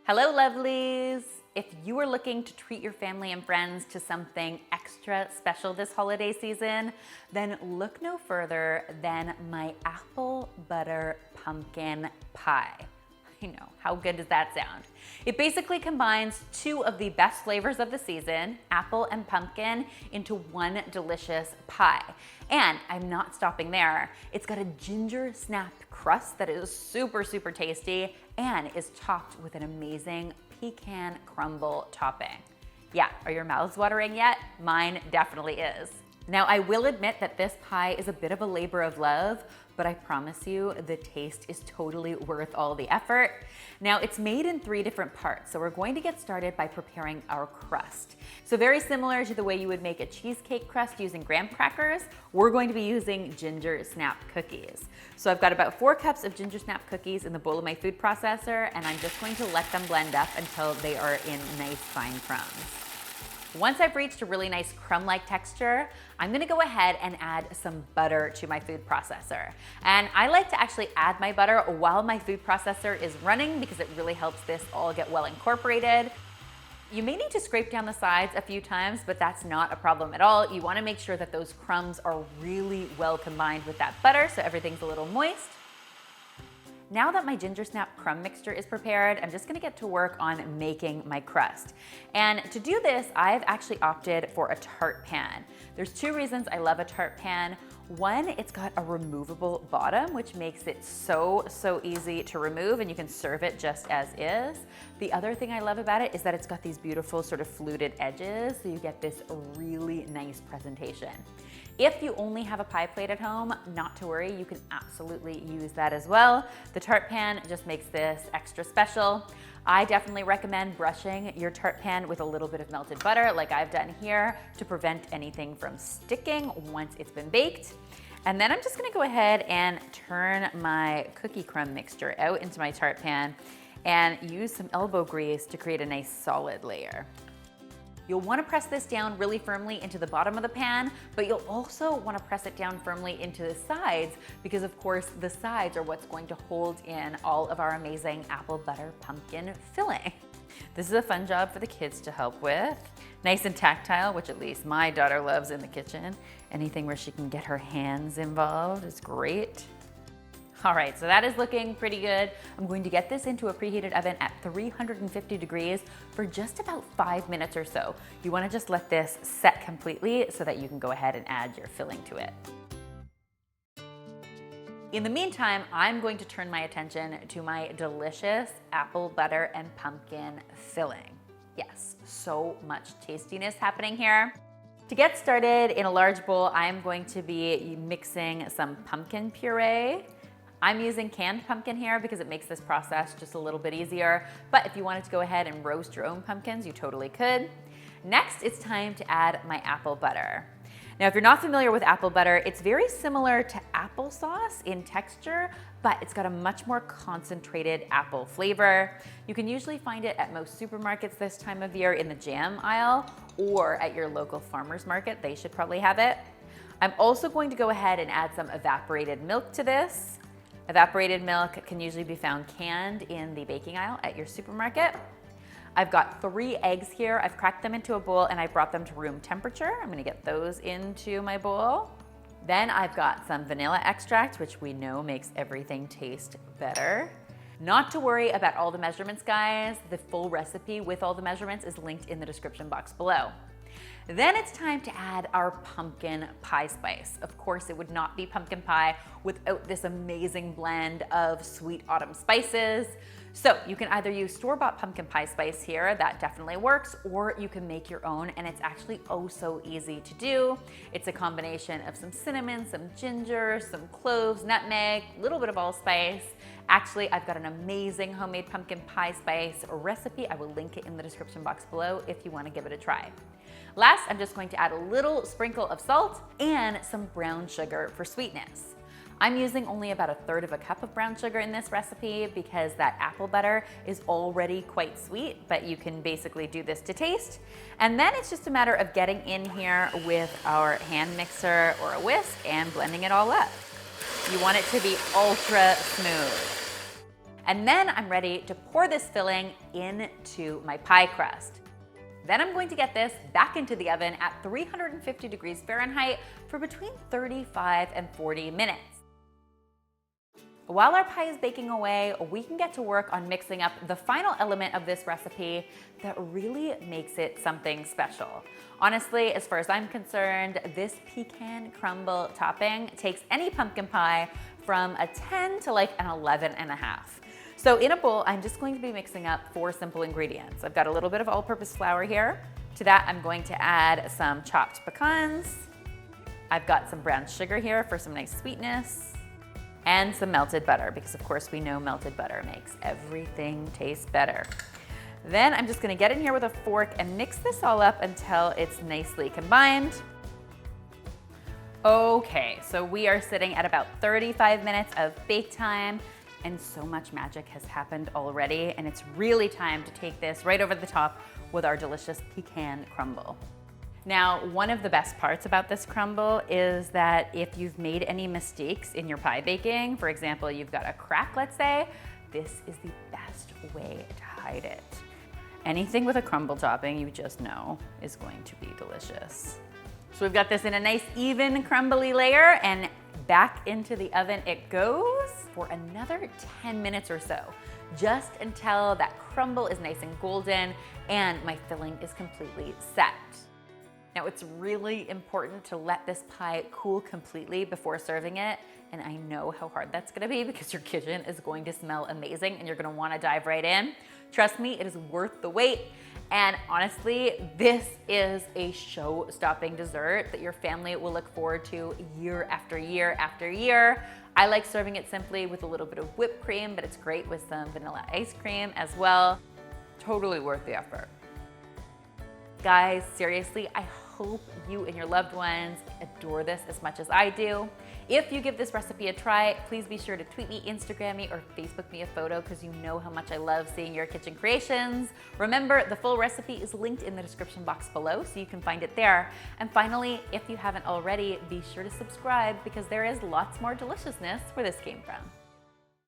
Hello, lovelies. If you are looking to treat your family and friends to something extra special this holiday season, then look no further than my apple butter pumpkin pie. I know, how good does that sound? It basically combines two of the best flavors of the season, apple and pumpkin, into one delicious pie. And I'm not stopping there. It's got a ginger snap crust that is super, super tasty and is topped with an amazing pecan crumble topping. Yeah, are your mouths watering yet? Mine definitely is. Now, I will admit that this pie is a bit of a labor of love, but I promise you the taste is totally worth all the effort. Now, it's made in 3 different parts, so we're going to get started by preparing our crust. So very similar to the way you would make a cheesecake crust using graham crackers, we're going to be using ginger snap cookies. So I've got about 4 cups of ginger snap cookies in the bowl of my food processor, and I'm just going to let them blend up until they are in nice fine crumbs. Once I've reached a really nice crumb-like texture, I'm gonna go ahead and add some butter to my food processor. And I like to actually add my butter while my food processor is running because it really helps this all get well incorporated. You may need to scrape down the sides a few times, but that's not a problem at all. You wanna make sure that those crumbs are really well combined with that butter so everything's a little moist. Now that my ginger snap crumb mixture is prepared, I'm just gonna get to work on making my crust. And to do this, I've actually opted for a tart pan. There's 2 reasons I love a tart pan. One, it's got a removable bottom, which makes it so easy to remove, and you can serve it just as is. The other thing I love about it is that it's got these beautiful sort of fluted edges, so you get this really nice presentation. If you only have a pie plate at home, not to worry, you can absolutely use that as well. The tart pan just makes this extra special. I definitely recommend brushing your tart pan with a little bit of melted butter like I've done here to prevent anything from sticking once it's been baked. And then I'm just gonna go ahead and turn my cookie crumb mixture out into my tart pan and use some elbow grease to create a nice solid layer. You'll want to press this down really firmly into the bottom of the pan, but you'll also want to press it down firmly into the sides because of course the sides are what's going to hold in all of our amazing apple butter pumpkin filling. This is a fun job for the kids to help with. Nice and tactile, which at least my daughter loves in the kitchen. Anything where she can get her hands involved is great. All right, so that is looking pretty good. I'm going to get this into a preheated oven at 350 degrees for just about 5 minutes or so. You wanna just let this set completely so that you can go ahead and add your filling to it. In the meantime, I'm going to turn my attention to my delicious apple butter and pumpkin filling. Yes, so much tastiness happening here. To get started in a large bowl, I'm going to be mixing some pumpkin puree. I'm using canned pumpkin here because it makes this process just a little bit easier, but if you wanted to go ahead and roast your own pumpkins, you totally could. Next, it's time to add my apple butter. Now, if you're not familiar with apple butter, it's very similar to applesauce in texture, but it's got a much more concentrated apple flavor. You can usually find it at most supermarkets this time of year in the jam aisle or at your local farmer's market. They should probably have it. I'm also going to go ahead and add some evaporated milk to this. Evaporated milk can usually be found canned in the baking aisle at your supermarket. I've got 3 eggs here. I've cracked them into a bowl and I brought them to room temperature. I'm gonna get those into my bowl. Then I've got some vanilla extract, which we know makes everything taste better. Not to worry about all the measurements, guys. The full recipe with all the measurements is linked in the description box below. Then it's time to add our pumpkin pie spice. Of course, it would not be pumpkin pie without this amazing blend of sweet autumn spices. So you can either use store-bought pumpkin pie spice here, that definitely works, or you can make your own, and it's actually oh so easy to do. It's a combination of some cinnamon, some ginger, some cloves, nutmeg, a little bit of allspice. Actually, I've got an amazing homemade pumpkin pie spice recipe. I will link it in the description box below if you want to give it a try. Last, I'm just going to add a little sprinkle of salt and some brown sugar for sweetness. I'm using only about 1/3 cup of brown sugar in this recipe because that apple butter is already quite sweet, but you can basically do this to taste. And then it's just a matter of getting in here with our hand mixer or a whisk and blending it all up. You want it to be ultra smooth. And then I'm ready to pour this filling into my pie crust. Then I'm going to get this back into the oven at 350 degrees Fahrenheit for between 35 and 40 minutes. While our pie is baking away, we can get to work on mixing up the final element of this recipe that really makes it something special. Honestly, as far as I'm concerned, this pecan crumble topping takes any pumpkin pie from a 10 to like an 11.5. So in a bowl, I'm just going to be mixing up 4 simple ingredients. I've got a little bit of all-purpose flour here. To that, I'm going to add some chopped pecans. I've got some brown sugar here for some nice sweetness, and some melted butter, because of course we know melted butter makes everything taste better. Then I'm just gonna get in here with a fork and mix this all up until it's nicely combined. Okay, so we are sitting at about 35 minutes of bake time, and so much magic has happened already, and it's really time to take this right over the top with our delicious pecan crumble. Now, one of the best parts about this crumble is that if you've made any mistakes in your pie baking, for example, you've got a crack, let's say, this is the best way to hide it. Anything with a crumble topping, you just know, is going to be delicious. So we've got this in a nice, even, crumbly layer, and back into the oven it goes for another 10 minutes or so, just until that crumble is nice and golden and my filling is completely set. Now, it's really important to let this pie cool completely before serving it, and I know how hard that's gonna be because your kitchen is going to smell amazing and you're gonna wanna dive right in. Trust me, it is worth the wait. And honestly, this is a show-stopping dessert that your family will look forward to year after year after year. I like serving it simply with a little bit of whipped cream, but it's great with some vanilla ice cream as well. Totally worth the effort. Guys, seriously, I hope you and your loved ones adore this as much as I do. If you give this recipe a try, please be sure to tweet me, Instagram me, or Facebook me a photo because you know how much I love seeing your kitchen creations. Remember, the full recipe is linked in the description box below, so you can find it there. And finally, if you haven't already, be sure to subscribe because there is lots more deliciousness where this came from.